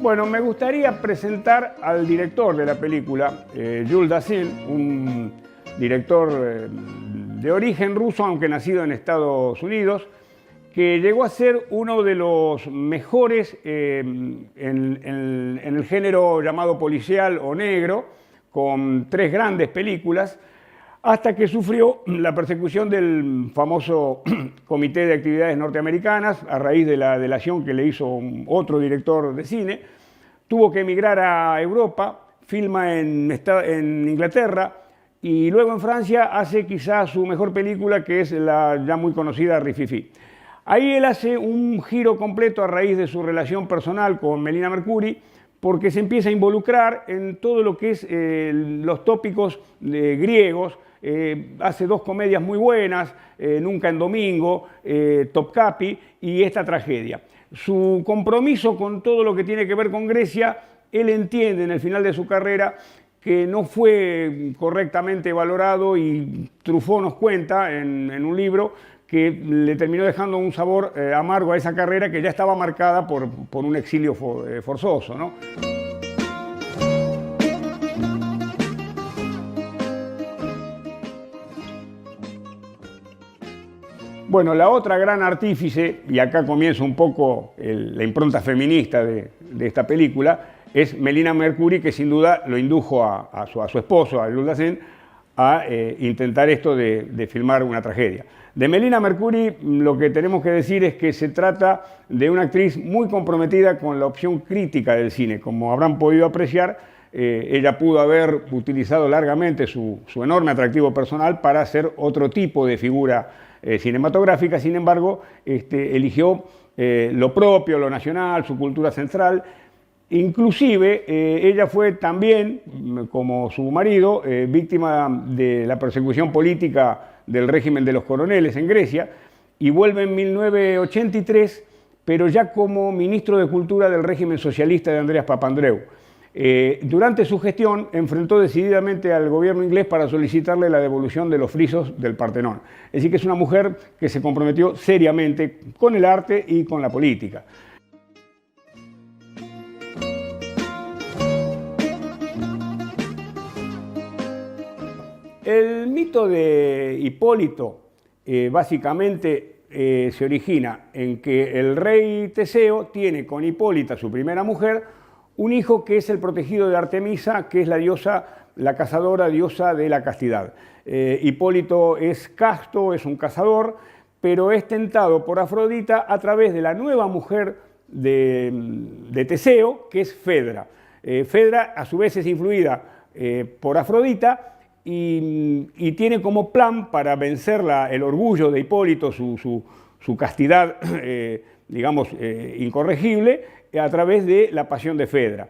Bueno, me gustaría presentar al director de la película, Jules Dassin, un director de origen ruso, aunque nacido en Estados Unidos, que llegó a ser uno de los mejores en el género llamado policial o negro, con 3 grandes películas, hasta que sufrió la persecución del famoso Comité de Actividades Norteamericanas a raíz de la delación que le hizo otro director de cine. Tuvo que emigrar a Europa, filma en Inglaterra y luego en Francia hace quizás su mejor película, que es la ya muy conocida Rififi. Ahí él hace un giro completo a raíz de su relación personal con Melina Mercouri, porque se empieza a involucrar en todo lo que es los tópicos griegos. Hace 2 comedias muy buenas, Nunca en Domingo, Topkapi y esta tragedia. Su compromiso con todo lo que tiene que ver con Grecia, él entiende en el final de su carrera que no fue correctamente valorado, y Truffaut nos cuenta en un libro que le terminó dejando un sabor amargo a esa carrera que ya estaba marcada por un exilio forzoso, ¿no? Bueno, la otra gran artífice, y acá comienza un poco la impronta feminista de esta película, es Melina Mercouri, que sin duda lo indujo a su esposo, a Jules Dassin, a intentar esto de filmar una tragedia. De Melina Mercouri lo que tenemos que decir es que se trata de una actriz muy comprometida con la opción crítica del cine. Como habrán podido apreciar, ella pudo haber utilizado largamente su enorme atractivo personal para hacer otro tipo de figura cinematográfica. Sin embargo, eligió lo propio, lo nacional, su cultura central. Inclusive, ella fue también, como su marido, víctima de la persecución política del régimen de los coroneles en Grecia, y vuelve en 1983, pero ya como ministro de Cultura del régimen socialista de Andreas Papandreou. Durante su gestión enfrentó decididamente al gobierno inglés para solicitarle la devolución de los frisos del Partenón. Es decir, que es una mujer que se comprometió seriamente con el arte y con la política. El mito de Hipólito básicamente se origina en que el rey Teseo tiene con Hipólita, su primera mujer, un hijo que es el protegido de Artemisa, que es la diosa, la cazadora, diosa de la castidad. Hipólito es casto, es un cazador, pero es tentado por Afrodita a través de la nueva mujer de Teseo, que es Fedra. Fedra a su vez es influida por Afrodita, y tiene como plan para vencer el orgullo de Hipólito, su castidad, digamos, incorregible, a través de la pasión de Fedra.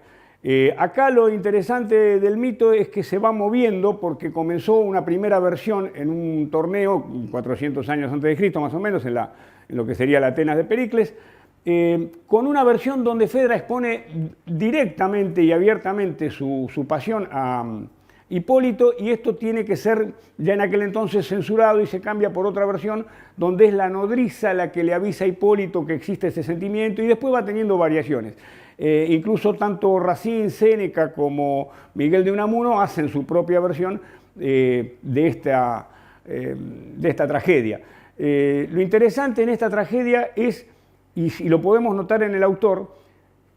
Acá lo interesante del mito es que se va moviendo, porque comenzó una primera versión en un torneo 400 años antes de Cristo, más o menos, en lo que sería la Atenas de Pericles, con una versión donde Fedra expone directamente y abiertamente su pasión a Hipólito, y esto tiene que ser ya en aquel entonces censurado, y se cambia por otra versión donde es la nodriza la que le avisa a Hipólito que existe ese sentimiento, y después va teniendo variaciones. Incluso tanto Racine, Séneca como Miguel de Unamuno hacen su propia versión de esta tragedia. Lo interesante en esta tragedia es, y lo podemos notar en el autor,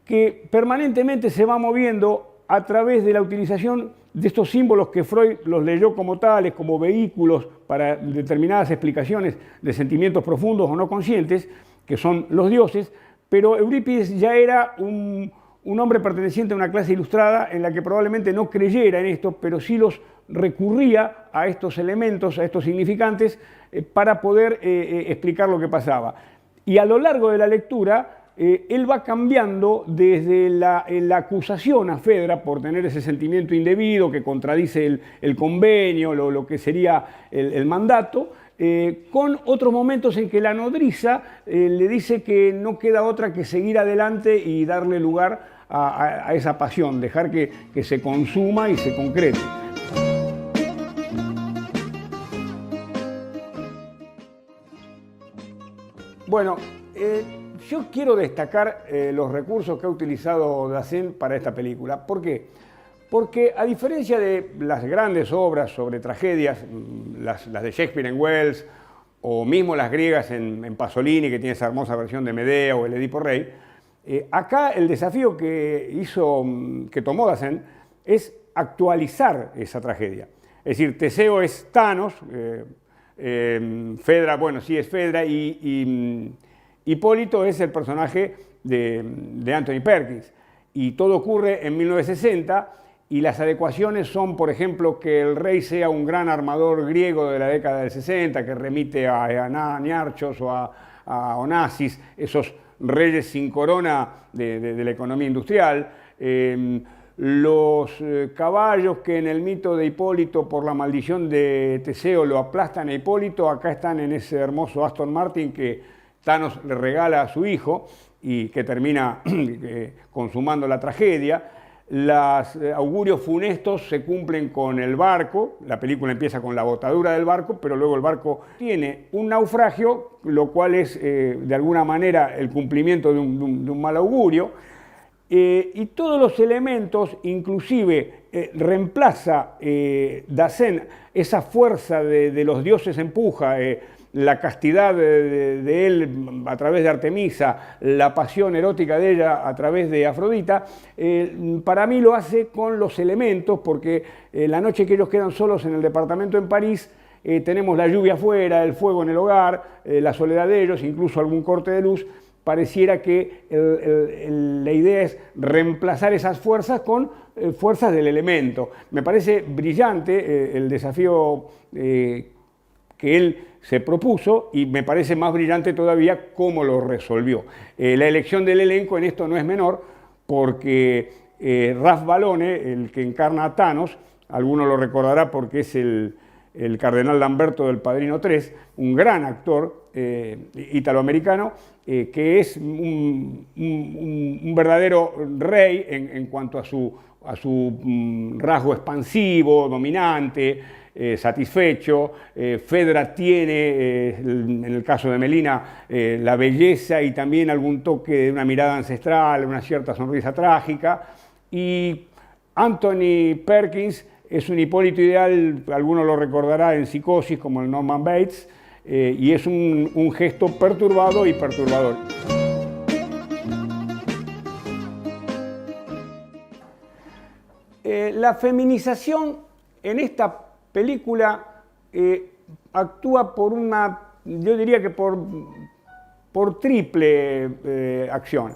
que permanentemente se va moviendo a través de la utilización de estos símbolos que Freud los leyó como tales, como vehículos para determinadas explicaciones de sentimientos profundos o no conscientes, que son los dioses, pero Eurípides ya era un hombre perteneciente a una clase ilustrada en la que probablemente no creyera en esto, pero sí los recurría a estos elementos, a estos significantes, para poder explicar lo que pasaba. Y a lo largo de la lectura, él va cambiando desde la acusación a Fedra por tener ese sentimiento indebido que contradice el convenio, lo que sería el mandato, con otros momentos en que la nodriza le dice que no queda otra que seguir adelante y darle lugar a esa pasión, dejar que se consuma y se concrete. Bueno, Yo quiero destacar los recursos que ha utilizado Dasein para esta película. ¿Por qué? Porque a diferencia de las grandes obras sobre tragedias, las de Shakespeare en Wells, o mismo las griegas en Pasolini, que tiene esa hermosa versión de Medea o el Edipo Rey, acá el desafío que tomó Dasein es actualizar esa tragedia. Es decir, Teseo es Thanos, Fedra, bueno, sí es Fedra, y Hipólito es el personaje de Anthony Perkins. Y todo ocurre en 1960, y las adecuaciones son, por ejemplo, que el rey sea un gran armador griego de la década del 60, que remite a Niarchos o a Onassis, esos reyes sin corona de la economía industrial. Los caballos que en el mito de Hipólito, por la maldición de Teseo, lo aplastan a Hipólito, acá están en ese hermoso Aston Martin que Thanos le regala a su hijo y que termina consumando la tragedia. Los augurios funestos se cumplen con el barco, la película empieza con la botadura del barco, pero luego el barco tiene un naufragio, lo cual es de alguna manera el cumplimiento de un mal augurio, y todos los elementos, inclusive reemplaza Dasein esa fuerza de los dioses empuja, la castidad de él a través de Artemisa, la pasión erótica de ella a través de Afrodita, para mí lo hace con los elementos, porque la noche que ellos quedan solos en el departamento en París, tenemos la lluvia afuera, el fuego en el hogar, la soledad de ellos, incluso algún corte de luz. Pareciera que la idea es reemplazar esas fuerzas con fuerzas del elemento. Me parece brillante el desafío que él se propuso, y me parece más brillante todavía cómo lo resolvió. La elección del elenco en esto no es menor, porque Ralph Balone, el que encarna a Thanos, alguno lo recordará porque es el cardenal Lamberto del Padrino 3, un gran actor italoamericano, que es un verdadero rey en cuanto a su rasgo expansivo, dominante, satisfecho. Fedra tiene, en el caso de Melina, la belleza y también algún toque de una mirada ancestral, una cierta sonrisa trágica. Y Anthony Perkins es un Hipólito ideal, alguno lo recordará en Psicosis, como el Norman Bates, y es un gesto perturbado y perturbador. La feminización en esta película actúa por yo diría que por triple acción.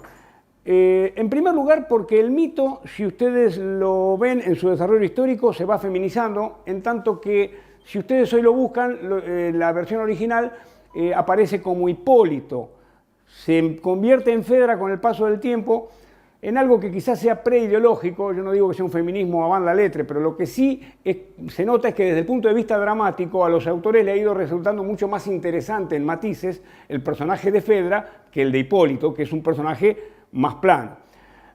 En primer lugar, porque el mito, si ustedes lo ven en su desarrollo histórico, se va feminizando, en tanto que si ustedes hoy lo buscan, la versión original aparece como Hipólito. Se convierte en Fedra con el paso del tiempo en algo que quizás sea preideológico. Yo no digo que sea un feminismo avant la lettre, pero lo que sí se nota es que desde el punto de vista dramático a los autores le ha ido resultando mucho más interesante en matices el personaje de Fedra que el de Hipólito, que es un personaje más plano.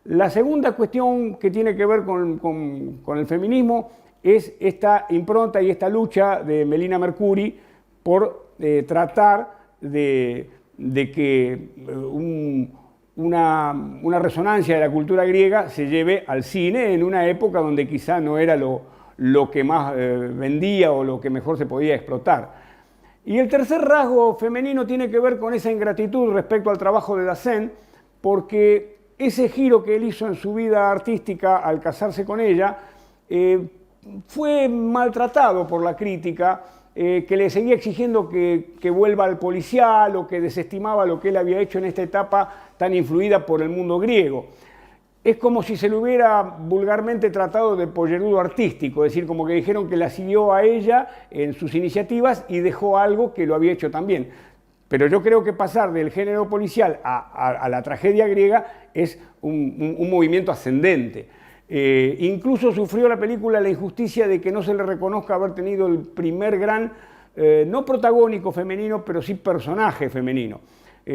La segunda cuestión que tiene que ver con el feminismo es esta impronta y esta lucha de Melina Mercouri por tratar de que una resonancia de la cultura griega se lleve al cine en una época donde quizá no era lo que más vendía o lo que mejor se podía explotar. Y el tercer rasgo femenino tiene que ver con esa ingratitud respecto al trabajo de Dasein, porque ese giro que él hizo en su vida artística al casarse con ella fue maltratado por la crítica, que le seguía exigiendo que vuelva al policial, o que desestimaba lo que él había hecho en esta etapa tan influida por el mundo griego. Es como si se le hubiera vulgarmente tratado de pollerudo artístico, es decir, como que dijeron que la siguió a ella en sus iniciativas y dejó algo que lo había hecho también. Pero yo creo que pasar del género policial a la tragedia griega es un movimiento ascendente. Incluso sufrió la película la injusticia de que no se le reconozca haber tenido el primer gran, no protagónico femenino, pero sí personaje femenino.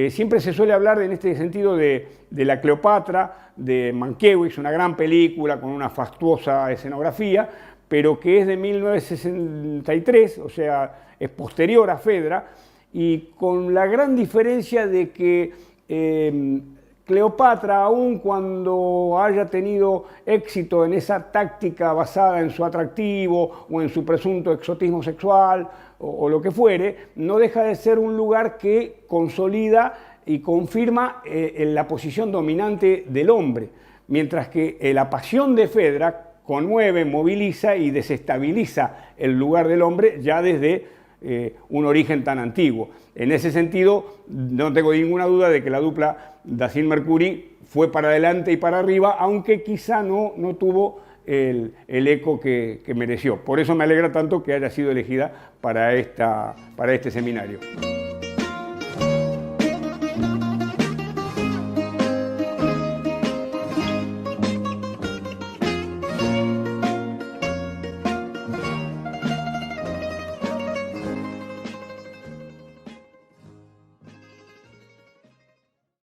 Siempre se suele hablar en este sentido de la Cleopatra, de Mankiewicz, una gran película con una fastuosa escenografía, pero que es de 1963, o sea, es posterior a Fedra, y con la gran diferencia de que Cleopatra, aun cuando haya tenido éxito en esa táctica basada en su atractivo o en su presunto exotismo sexual o lo que fuere, no deja de ser un lugar que consolida y confirma la posición dominante del hombre, mientras que la pasión de Fedra conmueve, moviliza y desestabiliza el lugar del hombre ya desde un origen tan antiguo. En ese sentido, no tengo ninguna duda de que la dupla Dacil-Mercury fue para adelante y para arriba, aunque quizá no tuvo el eco que mereció. Por eso me alegra tanto que haya sido elegida para este seminario.